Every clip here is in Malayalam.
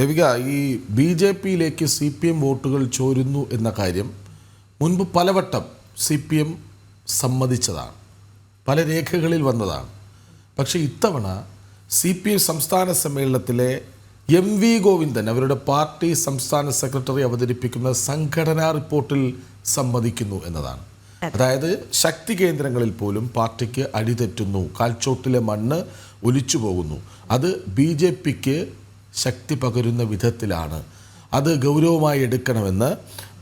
രവിക, ഈ BJP-യിലേക്ക് CPM വോട്ടുകൾ ചോരുന്നു എന്ന കാര്യം മുൻപ് പലവട്ടം CPM സമ്മതിച്ചതാണ്, പല രേഖകളിൽ വന്നതാണ്. പക്ഷേ ഇത്തവണ CPM സംസ്ഥാന സമ്മേളനത്തിലെ MV ഗോവിന്ദൻ അവരുടെ പാർട്ടി സംസ്ഥാന സെക്രട്ടറി അവതരിപ്പിക്കുന്ന സംഘടനാ റിപ്പോർട്ടിൽ സമ്മതിക്കുന്നു എന്നതാണ്. അതായത് ശക്തി കേന്ദ്രങ്ങളിൽ പോലും പാർട്ടിക്ക് അടിതെറ്റുന്നു, കാൽച്ചോട്ടിലെ മണ്ണ് ഒലിച്ചു പോകുന്നു. അത് BJP-ക്ക് ശക്തി പകരുന്ന വിധത്തിലാണ്, അത് ഗൗരവമായി എടുക്കണമെന്ന്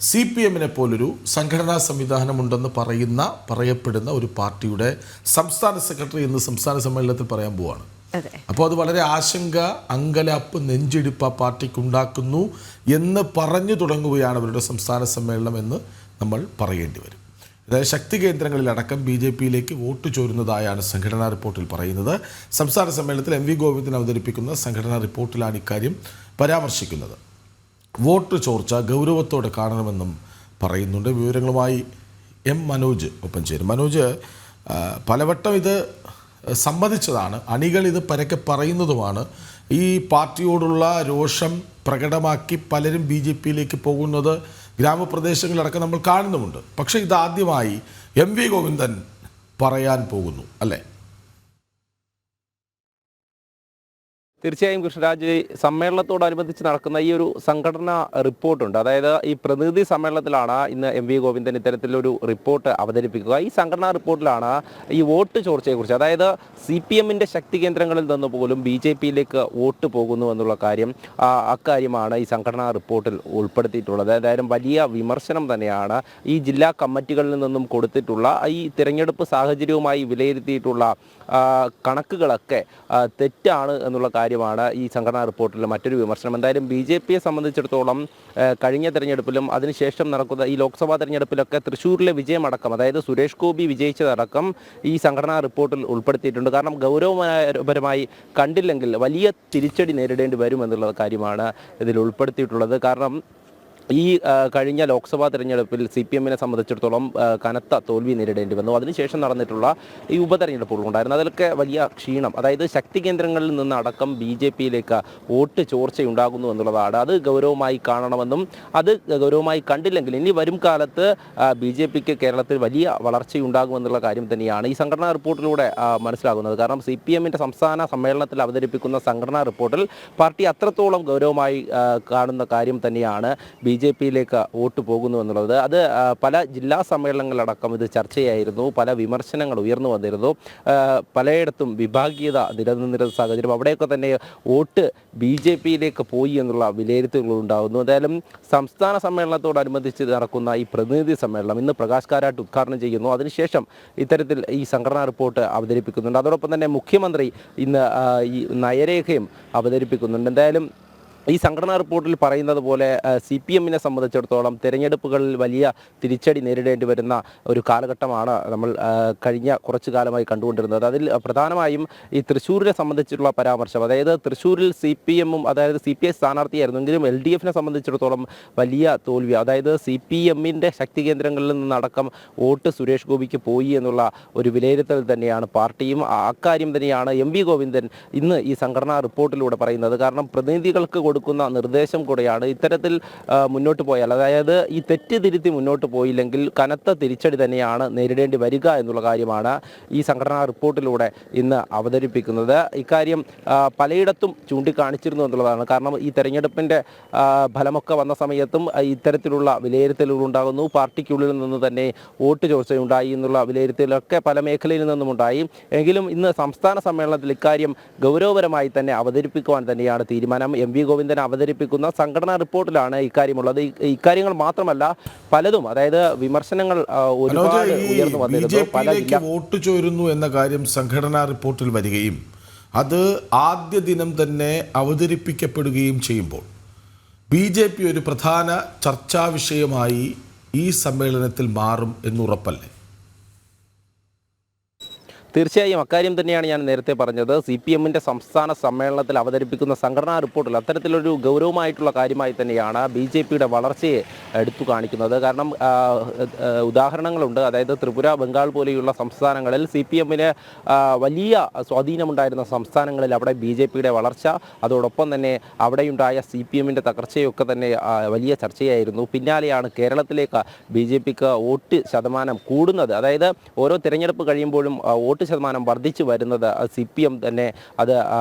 CPM-നെ പോലൊരു സംഘടനാ സംവിധാനമുണ്ടെന്ന് പറയപ്പെടുന്ന ഒരു പാർട്ടിയുടെ സംസ്ഥാന സെക്രട്ടറി ഇന്ന് സംസ്ഥാന സമ്മേളനത്തിൽ പറയാൻ പോവാണ്. അപ്പോൾ അത് വളരെ ആശങ്ക, അങ്കലാപ്പ്, നെഞ്ചിടിപ്പ് ആ പാർട്ടിക്ക് ഉണ്ടാക്കുന്നു എന്ന് പറഞ്ഞു തുടങ്ങുകയാണ് അവരുടെ സംസ്ഥാന സമ്മേളനം എന്ന് നമ്മൾ പറയേണ്ടി വരും. അതായത് ശക്തി കേന്ദ്രങ്ങളിലടക്കം BJP-യിലേക്ക് വോട്ട് ചോരുന്നതായാണ് സംഘടനാ റിപ്പോർട്ടിൽ പറയുന്നത്. സംസ്ഥാന സമ്മേളനത്തിൽ MV ഗോവിന്ദൻ അവതരിപ്പിക്കുന്ന സംഘടനാ റിപ്പോർട്ടിലാണ് ഇക്കാര്യം പരാമർശിക്കുന്നത്. വോട്ട് ചോർച്ച ഗൗരവത്തോടെ കാണണമെന്നും പറയുന്നുണ്ട്. വിവരങ്ങളുമായി മനോജ് ഒപ്പം ചേരും. മനോജ്, പലവട്ടം ഇത് സമ്മതിച്ചതാണ്, അണികൾ ഇത് പരക്കെ പറയുന്നതുമാണ്. ഈ പാർട്ടിയോടുള്ള രോഷം പ്രകടമാക്കി പലരും BJP-യിലേക്ക് പോകുന്നത് ഗ്രാമപ്രദേശങ്ങളിലടക്കം നമ്മൾ കാണുന്നുമുണ്ട്. പക്ഷേ ഇതാദ്യമായി MV ഗോവിന്ദൻ പറയാൻ പോകുന്നു, അല്ലേ? തീർച്ചയായും കൃഷ്ണരാജ്, സമ്മേളനത്തോടനുബന്ധിച്ച് നടക്കുന്ന ഈ ഒരു സംഘടനാ റിപ്പോർട്ടുണ്ട്. അതായത് ഈ പ്രതിനിധി സമ്മേളനത്തിലാണ് ഇന്ന് MV ഗോവിന്ദൻ ഇത്തരത്തിലൊരു റിപ്പോർട്ട് അവതരിപ്പിക്കുക. ഈ സംഘടനാ റിപ്പോർട്ടിലാണ് ഈ വോട്ട് ചോർച്ചയെക്കുറിച്ച്, അതായത് CPM-ന്റെ ശക്തി കേന്ദ്രങ്ങളിൽ നിന്ന് പോലും BJP-യിലേക്ക് വോട്ട് പോകുന്നു എന്നുള്ള കാര്യം, അക്കാര്യമാണ് ഈ സംഘടനാ റിപ്പോർട്ടിൽ ഉൾപ്പെടുത്തിയിട്ടുള്ളത്. ഏതായാലും വലിയ വിമർശനം തന്നെയാണ് ഈ ജില്ലാ കമ്മിറ്റികളിൽ നിന്നും കൊടുത്തിട്ടുള്ള ഈ തിരഞ്ഞെടുപ്പ് സാഹചര്യവുമായി വിലയിരുത്തിയിട്ടുള്ള കണക്കുകളൊക്കെ തെറ്റാണ് എന്നുള്ള കാര്യമാണ് ഈ സംഘടനാ റിപ്പോർട്ടിൽ മറ്റൊരു വിമർശനം. എന്തായാലും BJP-യെ സംബന്ധിച്ചിടത്തോളം കഴിഞ്ഞ തെരഞ്ഞെടുപ്പിലും അതിനുശേഷം നടക്കുന്ന ഈ ലോക്സഭാ തെരഞ്ഞെടുപ്പിലൊക്കെ തൃശ്ശൂരിലെ വിജയമടക്കം, അതായത് സുരേഷ് ഗോപി വിജയിച്ചതടക്കം ഈ സംഘടനാ റിപ്പോർട്ടിൽ ഉൾപ്പെടുത്തിയിട്ടുണ്ട്. കാരണം ഗൗരവപരമായി കണ്ടില്ലെങ്കിൽ വലിയ തിരിച്ചടി നേരിടേണ്ടി വരുമെന്നുള്ള കാര്യമാണ് ഇതിൽ ഉൾപ്പെടുത്തിയിട്ടുള്ളത്. കാരണം ഈ കഴിഞ്ഞ ലോക്സഭാ തെരഞ്ഞെടുപ്പിൽ CPM-നെ സംബന്ധിച്ചിടത്തോളം കനത്ത തോൽവി നേരിടേണ്ടി വന്നു. അതിനുശേഷം നടന്നിട്ടുള്ള ഈ ഉപതെരഞ്ഞെടുപ്പുകളുണ്ടായിരുന്നു, അതിലൊക്കെ വലിയ ക്ഷീണം, അതായത് ശക്തി കേന്ദ്രങ്ങളിൽ നിന്ന് അടക്കം BJP-യിലേക്ക് വോട്ട് ചോർച്ചയുണ്ടാകുന്നു എന്നുള്ളതാണ്. അത് ഗൗരവമായി കാണണമെന്നും അത് ഗൗരവമായി കണ്ടില്ലെങ്കിൽ ഇനി വരും കാലത്ത് BJP-ക്ക് കേരളത്തിൽ വലിയ വളർച്ചയുണ്ടാകുമെന്നുള്ള കാര്യം തന്നെയാണ് ഈ സംഘടനാ റിപ്പോർട്ടിലൂടെ മനസ്സിലാകുന്നത്. കാരണം CPM-ന്റെ സംസ്ഥാന സമ്മേളനത്തിൽ അവതരിപ്പിക്കുന്ന സംഘടനാ റിപ്പോർട്ടിൽ പാർട്ടി അത്രത്തോളം ഗൗരവമായി കാണുന്ന കാര്യം തന്നെയാണ് BJP-യിലേക്ക് വോട്ട് പോകുന്നു എന്നുള്ളത്. അത് പല ജില്ലാ സമ്മേളനങ്ങളടക്കം ഇത് ചർച്ചയായിരുന്നു, പല വിമർശനങ്ങൾ ഉയർന്നു വന്നിരുന്നു. പലയിടത്തും വിഭാഗീയത നിലനിന്നിരുന്ന സാഹചര്യം, അവിടെയൊക്കെ തന്നെ വോട്ട് BJP-യിലേക്ക് പോയി എന്നുള്ള വിലയിരുത്തലുകൾ ഉണ്ടാകുന്നു. എന്തായാലും സംസ്ഥാന സമ്മേളനത്തോടനുബന്ധിച്ച് നടക്കുന്ന ഈ പ്രതിനിധി സമ്മേളനം ഇന്ന് പ്രകാശ് കാരാട്ട് ഉദ്ഘാടനം ചെയ്യുന്നു. അതിനുശേഷം ഇത്തരത്തിൽ ഈ സംഘടനാ റിപ്പോർട്ട് അവതരിപ്പിക്കുന്നുണ്ട്. അതോടൊപ്പം തന്നെ മുഖ്യമന്ത്രി ഇന്ന് ഈ നയരേഖയും അവതരിപ്പിക്കുന്നുണ്ട്. എന്തായാലും ഈ സംഘടനാ റിപ്പോർട്ടിൽ പറയുന്നത് പോലെ CPM-നെ സംബന്ധിച്ചിടത്തോളം തിരഞ്ഞെടുപ്പുകളിൽ വലിയ തിരിച്ചടി നേരിടേണ്ടി വരുന്ന ഒരു കാലഘട്ടമാണ് നമ്മൾ കഴിഞ്ഞ കുറച്ചു കാലമായി കണ്ടുകൊണ്ടിരുന്നത്. അതിൽ പ്രധാനമായും ഈ തൃശ്ശൂരിനെ സംബന്ധിച്ചിട്ടുള്ള പരാമർശം, അതായത് തൃശ്ശൂരിൽ CPM-ഉം അതായത് CPI സ്ഥാനാർത്ഥിയായിരുന്നെങ്കിലും LDF-നെ സംബന്ധിച്ചിടത്തോളം വലിയ തോൽവി, അതായത് CPM-ന്റെ ശക്തി കേന്ദ്രങ്ങളിൽ നിന്നടക്കം വോട്ട് സുരേഷ് ഗോപിക്ക് പോയി എന്നുള്ള ഒരു വിലയിരുത്തൽ തന്നെയാണ് പാർട്ടിയും. അക്കാര്യം തന്നെയാണ് MV ഗോവിന്ദൻ ഇന്ന് ഈ സംഘടനാ റിപ്പോർട്ടിലൂടെ പറയുന്നത്. കാരണം പ്രതിനിധികൾക്ക് കൊടുക്കുന്ന നിർദ്ദേശം കൂടെയാണ് ഇത്തരത്തിൽ മുന്നോട്ട് പോയാൽ, അതായത് ഈ തെറ്റ് തിരുത്തി മുന്നോട്ട് പോയില്ലെങ്കിൽ കനത്ത തിരിച്ചടി തന്നെയാണ് നേരിടേണ്ടി വരിക എന്നുള്ള കാര്യമാണ് ഈ സംഘടനാ റിപ്പോർട്ടിലൂടെ ഇന്ന് അവതരിപ്പിക്കുന്നത്. ഇക്കാര്യം പലയിടത്തും ചൂണ്ടിക്കാണിച്ചിരുന്നു എന്നുള്ളതാണ്. കാരണം ഈ തെരഞ്ഞെടുപ്പിൻ്റെ ഫലമൊക്കെ വന്ന സമയത്തും ഇത്തരത്തിലുള്ള വിലയിരുത്തലുകൾ ഉണ്ടാകുന്നു. പാർട്ടിക്കുള്ളിൽ നിന്ന് തന്നെ വോട്ട് ചോർച്ചയുണ്ടായി എന്നുള്ള വിലയിരുത്തലൊക്കെ പല മേഖലയിൽ നിന്നുമുണ്ടായി. എങ്കിലും ഇന്ന് സംസ്ഥാന സമ്മേളനത്തിൽ ഇക്കാര്യം ഗൗരവപരമായി തന്നെ അവതരിപ്പിക്കുവാൻ തന്നെയാണ് തീരുമാനം. MV ഗോവിന്ദൻ അവതരിപ്പിക്കുന്ന സംഘടനാ റിപ്പോർട്ടിലാണ് ഇക്കാര്യമുള്ളത്. ഇക്കാര്യങ്ങൾ മാത്രമല്ല പലതും, അതായത് വിമർശനങ്ങൾ ഒരുപാട് ഉയർന്നു വന്നിരുന്നു. വോട്ട് ചോരുന്നു എന്ന കാര്യം സംഘടനാ റിപ്പോർട്ടിൽ വരികയും അത് ആദ്യ ദിനം തന്നെ അവതരിപ്പിക്കപ്പെടുകയും ചെയ്യുമ്പോൾ BJP ഒരു പ്രധാന ചർച്ചാ വിഷയമായി ഈ സമ്മേളനത്തിൽ മാറും എന്നുറപ്പല്ലേ? തീർച്ചയായും അക്കാര്യം തന്നെയാണ് ഞാൻ നേരത്തെ പറഞ്ഞത്. CPM-ന്റെ സംസ്ഥാന സമ്മേളനത്തിൽ അവതരിപ്പിക്കുന്ന സംഘടനാ റിപ്പോർട്ടിൽ അത്തരത്തിലൊരു ഗൗരവമായിട്ടുള്ള കാര്യമായി തന്നെയാണ് BJP-യുടെ വളർച്ചയെ എടുത്തു കാണിക്കുന്നത്. കാരണം ഉദാഹരണങ്ങളുണ്ട്. അതായത് ത്രിപുര, ബംഗാൾ പോലെയുള്ള സംസ്ഥാനങ്ങളിൽ CPM-ന് വലിയ സ്വാധീനമുണ്ടായിരുന്ന സംസ്ഥാനങ്ങളിൽ അവിടെ BJP-യുടെ വളർച്ച, അതോടൊപ്പം തന്നെ അവിടെയുണ്ടായ CPM-ന്റെ തകർച്ചയൊക്കെ തന്നെ വലിയ ചർച്ചയായിരുന്നു. പിന്നാലെയാണ് കേരളത്തിലേക്ക് BJP-ക്ക് വോട്ട് ശതമാനം കൂടുന്നത്. അതായത് ഓരോ തിരഞ്ഞെടുപ്പ് കഴിയുമ്പോഴും വോട്ട് ശതമാനം വർദ്ധിച്ചു വരുന്നത് CPM തന്നെ അത്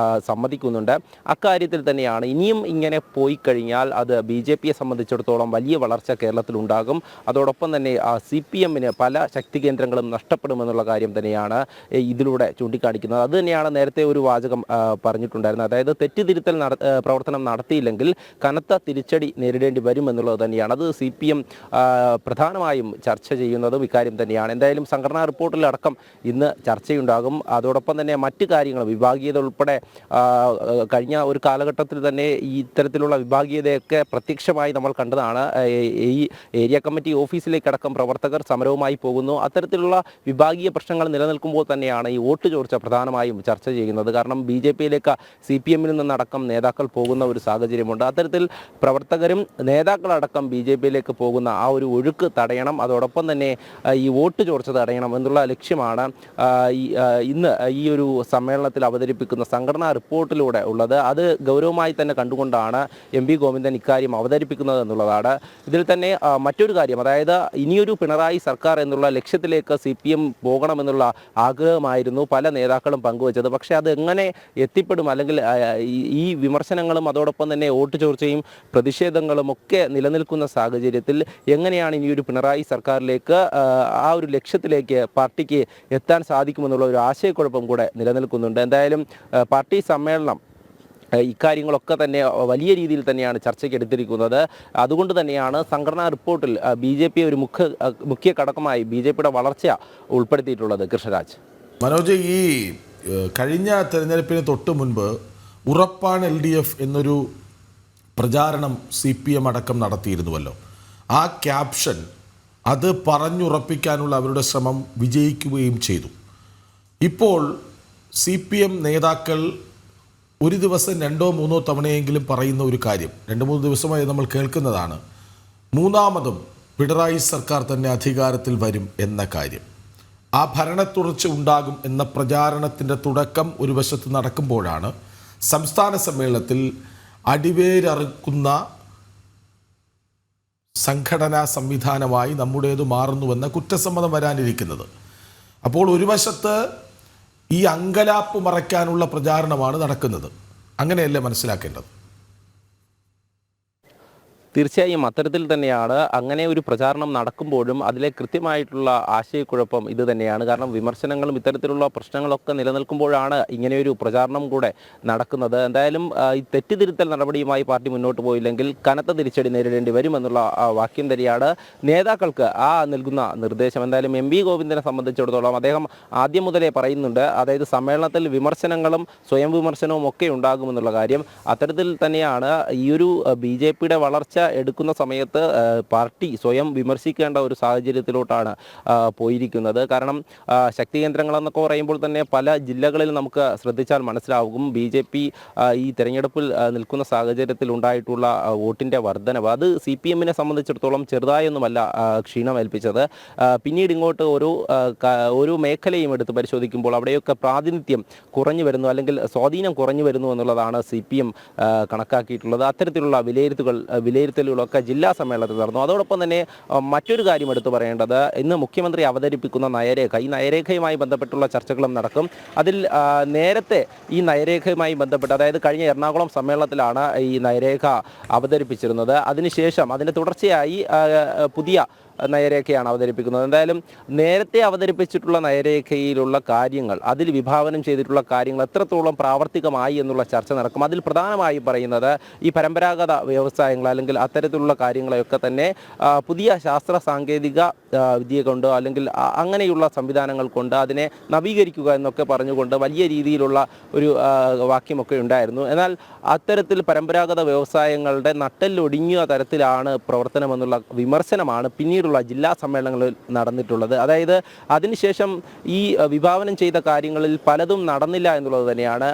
സമ്മതിക്കുന്നുണ്ട്. അക്കാര്യത്തിൽ തന്നെയാണ് ഇനിയും ഇങ്ങനെ പോയി കഴിഞ്ഞാൽ അത് BJP-യെ സംബന്ധിച്ചിടത്തോളം വലിയ വളർച്ച കേരളത്തിലുണ്ടാകും. അതോടൊപ്പം തന്നെ CPM-ന് പല ശക്തി കേന്ദ്രങ്ങളും നഷ്ടപ്പെടുമെന്നുള്ള കാര്യം തന്നെയാണ് ഇതിലൂടെ ചൂണ്ടിക്കാണിക്കുന്നത്. അത് തന്നെയാണ് നേരത്തെ ഒരു വാചകം പറഞ്ഞിട്ടുണ്ടായിരുന്നത്. അതായത് തെറ്റിതിരുത്തൽ പ്രവർത്തനം നടത്തിയില്ലെങ്കിൽ കനത്ത തിരിച്ചടി നേരിടേണ്ടി വരുമെന്നുള്ളത് തന്നെയാണ്. അത് CPM പ്രധാനമായും ചർച്ച ചെയ്യുന്നതും ഇക്കാര്യം തന്നെയാണ്. എന്തായാലും സംഘടനാ റിപ്പോർട്ടിലടക്കം ഇന്ന് ചർച്ചയുണ്ടാകും. അതോടൊപ്പം തന്നെ മറ്റ് കാര്യങ്ങൾ വിഭാഗീയത ഉൾപ്പെടെ കഴിഞ്ഞ ഒരു കാലഘട്ടത്തിൽ തന്നെ ഈ ഇത്തരത്തിലുള്ള വിഭാഗീയതയൊക്കെ പ്രത്യക്ഷമായി നമ്മൾ കണ്ടതാണ്. ഈ ഏരിയ കമ്മിറ്റി ഓഫീസിലേക്കടക്കം പ്രവർത്തകർ സമരവുമായി പോകുന്നു. അത്തരത്തിലുള്ള വിഭാഗീയ പ്രശ്നങ്ങൾ നിലനിൽക്കുമ്പോൾ തന്നെയാണ് ഈ വോട്ട് ചോർച്ച പ്രധാനമായും ചർച്ച ചെയ്യുന്നത്. കാരണം BJP-യിലേക്ക് CPM-ൽ നിന്നടക്കം നേതാക്കൾ പോകുന്ന ഒരു സാഹചര്യമുണ്ട്. അത്തരത്തിൽ പ്രവർത്തകരും നേതാക്കളടക്കം BJP-യിലേക്ക് പോകുന്ന ആ ഒരു ഒഴുക്ക് തടയണം. അതോടൊപ്പം തന്നെ ഈ വോട്ട് ചോർച്ച തടയണം എന്നുള്ള ലക്ഷ്യമാണ് ഇന്ന് ഈ ഒരു സമ്മേളനത്തിൽ അവതരിപ്പിക്കുന്ന സംഘടനാ റിപ്പോർട്ടിലൂടെ ഉള്ളത്. അത് ഗൗരവമായി തന്നെ കണ്ടുകൊണ്ടാണ് MV ഗോവിന്ദൻ ഇക്കാര്യം അവതരിപ്പിക്കുന്നത് എന്നുള്ളതാണ്. ഇതിൽ തന്നെ മറ്റൊരു കാര്യം, അതായത് ഇനിയൊരു പിണറായി സർക്കാർ എന്നുള്ള ലക്ഷ്യത്തിലേക്ക് CPM പോകണമെന്നുള്ള ആഗ്രഹമായിരുന്നു പല നേതാക്കളും പങ്കുവച്ചത്. പക്ഷേ അത് എങ്ങനെ എത്തിപ്പെടും, അല്ലെങ്കിൽ ഈ വിമർശനങ്ങളും അതോടൊപ്പം തന്നെ വോട്ട് ചോർച്ചയും പ്രതിഷേധങ്ങളും ഒക്കെ നിലനിൽക്കുന്ന സാഹചര്യത്തിൽ എങ്ങനെയാണ് ഇനിയൊരു പിണറായി സർക്കാരിലേക്ക് ആ ഒരു ലക്ഷ്യത്തിലേക്ക് പാർട്ടിക്ക് എത്താൻ സാധിക്കുമെന്നുള്ള ഒരു ആശയക്കുഴപ്പം കൂടെ നിലനിൽക്കുന്നുണ്ട്. എന്തായാലും പാർട്ടി സമ്മേളനം ഇക്കാര്യങ്ങളൊക്കെ തന്നെ വലിയ രീതിയിൽ തന്നെയാണ് ചർച്ചയ്ക്ക് എടുത്തിരിക്കുന്നത്. അതുകൊണ്ട് തന്നെയാണ് സംഘടനാ റിപ്പോർട്ടിൽ BJP ഒരു മുഖ്യ ഘടകമായി BJP-യുടെ വളർച്ച ഉൾപ്പെടുത്തിയിട്ടുള്ളത്. കൃഷ്ണരാജ്. മനോജ്, ഈ കഴിഞ്ഞ തെരഞ്ഞെടുപ്പിന് തൊട്ട് മുൻപ് ഉറപ്പാണ് LDF എന്നൊരു പ്രചാരണം CPM അടക്കം നടത്തിയിരുന്നുവല്ലോ. ആ ക്യാപ്ഷൻ അത് പറഞ്ഞുറപ്പിക്കാനുള്ള അവരുടെ ശ്രമം വിജയിക്കുകയും ചെയ്തു. ഇപ്പോൾ CPM നേതാക്കൾ ഒരു ദിവസം 2-3 തവണയെങ്കിലും പറയുന്ന ഒരു കാര്യം 2-3 ദിവസമായി നമ്മൾ കേൾക്കുന്നതാണ്. മൂന്നാമതും പിണറായി സർക്കാർ തന്നെ അധികാരത്തിൽ വരും എന്ന കാര്യം, ആ ഭരണത്തുടർച്ച ഉണ്ടാകും എന്ന പ്രചാരണത്തിൻ്റെ തുടക്കം ഒരു വശത്ത് നടക്കുമ്പോഴാണ് സംസ്ഥാന സമ്മേളനത്തിൽ അടിവേരറുക്കുന്ന സംഘടനാ സംവിധാനമായി നമ്മുടേത് മാറുന്നുവെന്ന കുറ്റസമ്മതം വരാനിരിക്കുന്നത്. അപ്പോൾ ഒരു വശത്ത് ഈ അങ്കലാപ്പ് മറയ്ക്കാനുള്ള പ്രചാരണമാണ് നടക്കുന്നത്. അങ്ങനെയല്ലേ മനസ്സിലാക്കേണ്ടത്? തീർച്ചയായും അത്തരത്തിൽ തന്നെയാണ്. അങ്ങനെ ഒരു പ്രചാരണം നടക്കുമ്പോഴും അതിലെ കൃത്യമായിട്ടുള്ള ആശയക്കുഴപ്പം ഇത് തന്നെയാണ്. കാരണം വിമർശനങ്ങളും ഇത്തരത്തിലുള്ള പ്രശ്നങ്ങളൊക്കെ നിലനിൽക്കുമ്പോഴാണ് ഇങ്ങനെയൊരു പ്രചാരണം കൂടെ നടക്കുന്നത്. എന്തായാലും ഈ തെറ്റിതിരുത്തൽ നടപടിയുമായി പാർട്ടി മുന്നോട്ട് പോയില്ലെങ്കിൽ കനത്ത തിരിച്ചടി നേരിടേണ്ടി വരുമെന്നുള്ള വാക്യം തന്നെയാണ് നേതാക്കൾക്ക് നൽകുന്ന നിർദ്ദേശം. എന്തായാലും MV ഗോവിന്ദനെ സംബന്ധിച്ചിടത്തോളം അദ്ദേഹം ആദ്യം മുതലേ പറയുന്നുണ്ട്, അതായത് സമ്മേളനത്തിൽ വിമർശനങ്ങളും സ്വയം വിമർശനവും ഒക്കെ ഉണ്ടാകുമെന്നുള്ള കാര്യം. അത്തരത്തിൽ തന്നെയാണ് ഈ ഒരു BJP-യുടെ വളർച്ച എടുക്കുന്ന സമയത്ത് പാർട്ടി സ്വയം വിമർശിക്കേണ്ട ഒരു സാഹചര്യത്തിലോട്ടാണ് പോയിരിക്കുന്നത്. കാരണം ശക്തി കേന്ദ്രങ്ങളെന്നൊക്കെ പറയുമ്പോൾ തന്നെ പല ജില്ലകളിൽ നമുക്ക് ശ്രദ്ധിച്ചാൽ മനസ്സിലാകും BJP ഈ തെരഞ്ഞെടുപ്പിൽ നിൽക്കുന്ന സാഹചര്യത്തിൽ ഉണ്ടായിട്ടുള്ള വോട്ടിൻ്റെ വർധനവ് അത് CPM-നെ സംബന്ധിച്ചിടത്തോളം ചെറുതായൊന്നുമല്ല ക്ഷീണമേൽപ്പിച്ചത്. പിന്നീട് ഇങ്ങോട്ട് ഒരു മേഖലയും എടുത്ത് പരിശോധിക്കുമ്പോൾ അവിടെയൊക്കെ പ്രാതിനിധ്യം കുറഞ്ഞു വരുന്നു, അല്ലെങ്കിൽ സ്വാധീനം കുറഞ്ഞു വരുന്നു എന്നുള്ളതാണ് CPM കണക്കാക്കിയിട്ടുള്ളത്. അത്തരത്തിലുള്ള വിലയിരുത്തലുകളൊക്കെ ജില്ലാ സമ്മേളനത്തിൽ നടന്നു. അതോടൊപ്പം തന്നെ മറ്റൊരു കാര്യം എടുത്തു പറയേണ്ടത്, ഇന്ന് മുഖ്യമന്ത്രി അവതരിപ്പിക്കുന്ന നയരേഖ, ഈ നയരേഖയുമായി ബന്ധപ്പെട്ടുള്ള ചർച്ചകളും നടക്കും. അതിൽ നേരത്തെ ഈ നയരേഖയുമായി ബന്ധപ്പെട്ട്, അതായത് കഴിഞ്ഞ എറണാകുളം സമ്മേളനത്തിലാണ് ഈ നയരേഖ അവതരിപ്പിച്ചിരുന്നത്. അതിനുശേഷം അതിൻ്റെ തുടർച്ചയായി പുതിയ നയരേഖയാണ് അവതരിപ്പിക്കുന്നത്. എന്തായാലും നേരത്തെ അവതരിപ്പിച്ചിട്ടുള്ള നയരേഖയിലുള്ള കാര്യങ്ങൾ, അതിൽ വിഭാവനം ചെയ്തിട്ടുള്ള കാര്യങ്ങൾ എത്രത്തോളം പ്രാവർത്തികമായി എന്നുള്ള ചർച്ച നടക്കും. അതിൽ പ്രധാനമായും പറയുന്നത് ഈ പരമ്പരാഗത വ്യവസായങ്ങൾ അല്ലെങ്കിൽ അത്തരത്തിലുള്ള കാര്യങ്ങളെയൊക്കെ തന്നെ പുതിയ ശാസ്ത്ര സാങ്കേതിക വിദ്യ കൊണ്ട് അല്ലെങ്കിൽ അങ്ങനെയുള്ള സംവിധാനങ്ങൾ കൊണ്ട് അതിനെ നവീകരിക്കുക എന്നൊക്കെ പറഞ്ഞുകൊണ്ട് വലിയ രീതിയിലുള്ള ഒരു വാക്യമൊക്കെ ഉണ്ടായിരുന്നു. എന്നാൽ അത്തരത്തിൽ പരമ്പരാഗത വ്യവസായങ്ങളുടെ നട്ടെല്ലൊടിഞ്ഞ തരത്തിലാണ് പ്രവർത്തനമെന്നുള്ള വിമർശനമാണ് പിന്നീടുള്ള ജില്ലാ സമ്മേളനങ്ങളിൽ നടന്നിട്ടുള്ളത്. അതായത് അതിനുശേഷം ഈ വിഭാവനം ചെയ്ത കാര്യങ്ങളിൽ പലതും നടന്നില്ല എന്നുള്ളത് തന്നെയാണ്.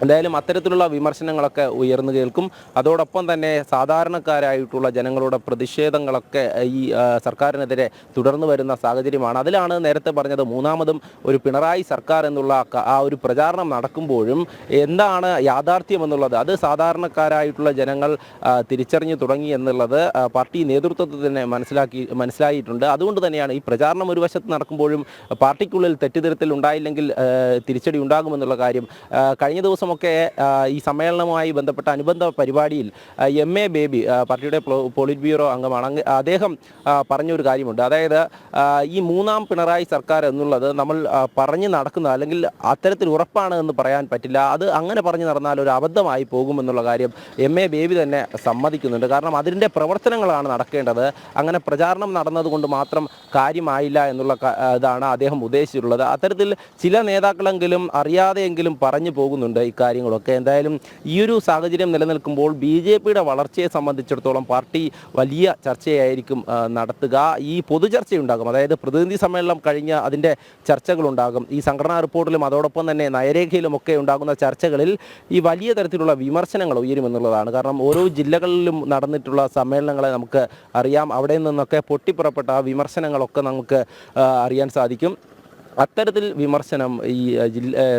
എന്തായാലും അത്തരത്തിലുള്ള വിമർശനങ്ങളൊക്കെ ഉയർന്നു കേൾക്കും. അതോടൊപ്പം തന്നെ സാധാരണക്കാരായിട്ടുള്ള ജനങ്ങളുടെ പ്രതിഷേധങ്ങളൊക്കെ ഈ സർക്കാരിനെതിരെ തുടർന്നു വരുന്ന സാഹചര്യമാണ്. അതിലാണ് നേരത്തെ പറഞ്ഞത് മൂന്നാമതും ഒരു പിണറായി സർക്കാർ എന്നുള്ള ആ ഒരു പ്രചാരണം നടക്കുമ്പോഴും എന്താണ് യാഥാർത്ഥ്യം എന്നുള്ളത് അത് സാധാരണക്കാരായിട്ടുള്ള ജനങ്ങൾ തിരിച്ചറിഞ്ഞു തുടങ്ങി എന്നുള്ളത് പാർട്ടി നേതൃത്വത്തിൽ തന്നെ മനസ്സിലായിട്ടുണ്ട്. അതുകൊണ്ട് തന്നെയാണ് ഈ പ്രചാരണം ഒരു വശത്ത് നടക്കുമ്പോഴും പാർട്ടിക്കുള്ളിൽ തെറ്റിദ്ധരത്തിൽ ഉണ്ടായില്ലെങ്കിൽ തിരിച്ചടി ഉണ്ടാകുമെന്നുള്ള കാര്യം കഴിഞ്ഞ ദിവസം ഈ സമ്മേളനവുമായി ബന്ധപ്പെട്ട അനുബന്ധ പരിപാടിയിൽ MA ബേബി പാർട്ടിയുടെ പോളിറ്റ് ബ്യൂറോ അംഗമാണ്. അദ്ദേഹം പറഞ്ഞൊരു കാര്യമുണ്ട്. അതായത് ഈ മൂന്നാം പിണറായി സർക്കാർ എന്നുള്ളത് നമ്മൾ പറഞ്ഞു നടക്കുന്ന അല്ലെങ്കിൽ അത്തരത്തിൽ ഉറപ്പാണ് എന്ന് പറയാൻ പറ്റില്ല. അത് അങ്ങനെ പറഞ്ഞു നടന്നാൽ ഒരു അബദ്ധമായി പോകുമെന്നുള്ള കാര്യം MA ബേബി തന്നെ സമ്മതിക്കുന്നുണ്ട്. കാരണം അതിൻ്റെ പ്രവർത്തനങ്ങളാണ് നടക്കേണ്ടത്. അങ്ങനെ പ്രചാരണം നടന്നതുകൊണ്ട് മാത്രം കാര്യമായില്ല എന്നുള്ള ഇതാണ് അദ്ദേഹം ഉദ്ദേശിച്ചിട്ടുള്ളത്. അത്തരത്തിൽ ചില നേതാക്കളെങ്കിലും അറിയാതെയെങ്കിലും പറഞ്ഞു പോകുന്നുണ്ട് കാര്യങ്ങളൊക്കെ. എന്തായാലും ഈ ഒരു സാഹചര്യം നിലനിൽക്കുമ്പോൾ BJPയുടെ വളർച്ചയെ സംബന്ധിച്ചിടത്തോളം പാർട്ടി വലിയ ചർച്ചയായിരിക്കും നടത്തുക. ഈ പൊതുചർച്ചയുണ്ടാകും. അതായത് പ്രതിനിധി സമ്മേളനം കഴിഞ്ഞ് അതിൻ്റെ ചർച്ചകളുണ്ടാകും. ഈ സംഘടനാ റിപ്പോർട്ടിലും അതോടൊപ്പം തന്നെ നയരേഖയിലുമൊക്കെ ഉണ്ടാകുന്ന ചർച്ചകളിൽ ഈ വലിയ തരത്തിലുള്ള വിമർശനങ്ങൾ ഉയരുമെന്നുള്ളതാണ്. കാരണം ഓരോ ജില്ലകളിലും നടന്നിട്ടുള്ള സമ്മേളനങ്ങളെ നമുക്ക് അറിയാം. അവിടെ നിന്നൊക്കെ പൊട്ടിപ്പുറപ്പെട്ട ആ വിമർശനങ്ങളൊക്കെ നമുക്ക് അറിയാൻ സാധിക്കും. അത്തരത്തിൽ വിമർശനം ഈ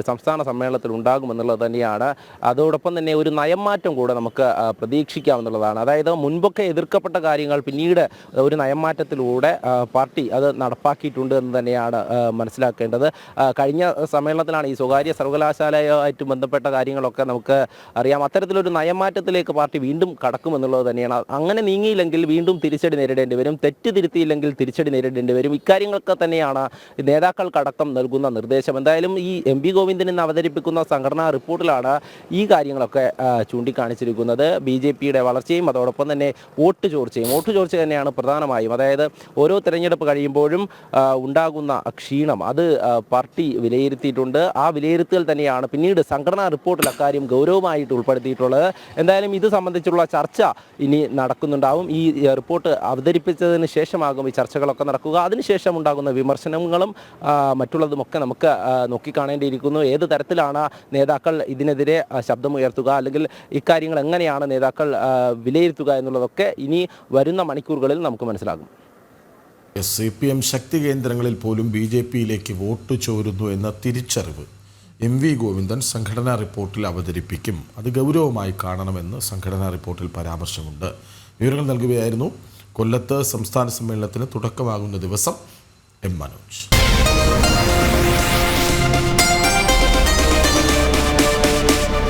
സംസ്ഥാന സമ്മേളനത്തിൽ ഉണ്ടാകുമെന്നുള്ളത് തന്നെയാണ്. അതോടൊപ്പം തന്നെ ഒരു നയംമാറ്റം കൂടെ നമുക്ക് പ്രതീക്ഷിക്കാവുന്നതാണ്. അതായത് മുൻപൊക്കെ എതിർക്കപ്പെട്ട കാര്യങ്ങൾ പിന്നീട് ഒരു നയംമാറ്റത്തിലൂടെ പാർട്ടി അത് നടപ്പാക്കിയിട്ടുണ്ട് എന്ന് തന്നെയാണ് മനസ്സിലാക്കേണ്ടത്. കഴിഞ്ഞ സമ്മേളനത്തിലാണ് ഈ സ്വകാര്യ സർവകലാശാലയുമായിട്ട് ബന്ധപ്പെട്ട കാര്യങ്ങളൊക്കെ നമുക്ക് അറിയാം. അത്തരത്തിലൊരു നയംമാറ്റത്തിലേക്ക് പാർട്ടി വീണ്ടും കടക്കുമെന്നുള്ളത് തന്നെയാണ്. അങ്ങനെ നീങ്ങിയില്ലെങ്കിൽ വീണ്ടും തിരിച്ചടി നേരിടേണ്ടി വരും. തെറ്റ് തിരുത്തിയില്ലെങ്കിൽ തിരിച്ചടി നേരിടേണ്ടി വരും. ഇക്കാര്യങ്ങളൊക്കെ തന്നെയാണ് നേതാക്കൾ അടക്കം നൽകുന്ന നിർദ്ദേശം. എന്തായാലും ഈ MV ഗോവിന്ദൻ ഇന്ന് അവതരിപ്പിക്കുന്ന സംഘടനാ റിപ്പോർട്ടിലാണ് ഈ കാര്യങ്ങളൊക്കെ ചൂണ്ടിക്കാണിച്ചിരിക്കുന്നത്. BJPയുടെ വളർച്ചയും അതോടൊപ്പം തന്നെ വോട്ട് ചോർച്ച തന്നെയാണ് പ്രധാനമായും. അതായത് ഓരോ തെരഞ്ഞെടുപ്പ് കഴിയുമ്പോഴും ഉണ്ടാകുന്ന ക്ഷീണം അത് പാർട്ടി വിലയിരുത്തിയിട്ടുണ്ട്. ആ വിലയിരുത്തൽ തന്നെയാണ് പിന്നീട് സംഘടനാ റിപ്പോർട്ടിൽ അക്കാര്യം ഗൗരവമായിട്ട് ഉൾപ്പെടുത്തിയിട്ടുള്ളത്. എന്തായാലും ഇത് സംബന്ധിച്ചുള്ള ചർച്ച ഇനി നടക്കുന്നുണ്ടാവും. ഈ റിപ്പോർട്ട് അവതരിപ്പിച്ചതിന് ശേഷമാകും ഈ ചർച്ചകളൊക്കെ നടക്കുക. അതിനുശേഷം ഉണ്ടാകുന്ന വിമർശനങ്ങളും മറ്റുള്ളതുമൊക്കെ നമുക്ക് നോക്കിക്കാണേണ്ടിയിരിക്കുന്നു. ഏത് തരത്തിലാണ് നേതാക്കൾ ഇതിനെതിരെ ശബ്ദമുയർത്തുക അല്ലെങ്കിൽ ഇക്കാര്യങ്ങൾ എങ്ങനെയാണ് നേതാക്കൾ വിലയിരുത്തുക എന്നുള്ളതൊക്കെ ഇനി വരുന്ന മണിക്കൂറുകളിൽ നമുക്ക് മനസ്സിലാകും. CPM ശക്തി കേന്ദ്രങ്ങളിൽ പോലും BJPയിലേക്ക് വോട്ട് ചോരുന്നു എന്ന തിരിച്ചറിവ് MV ഗോവിന്ദൻ സംഘടനാ റിപ്പോർട്ടിൽ അവതരിപ്പിക്കും. അത് ഗൗരവമായി കാണണമെന്ന് സംഘടനാ റിപ്പോർട്ടിൽ പരാമർശമുണ്ട്. വിവരങ്ങൾ നൽകുകയായിരുന്നു കൊല്ലത്ത് സംസ്ഥാന സമ്മേളനത്തിന് തുടക്കമാകുന്ന ദിവസം M. മനോജ്.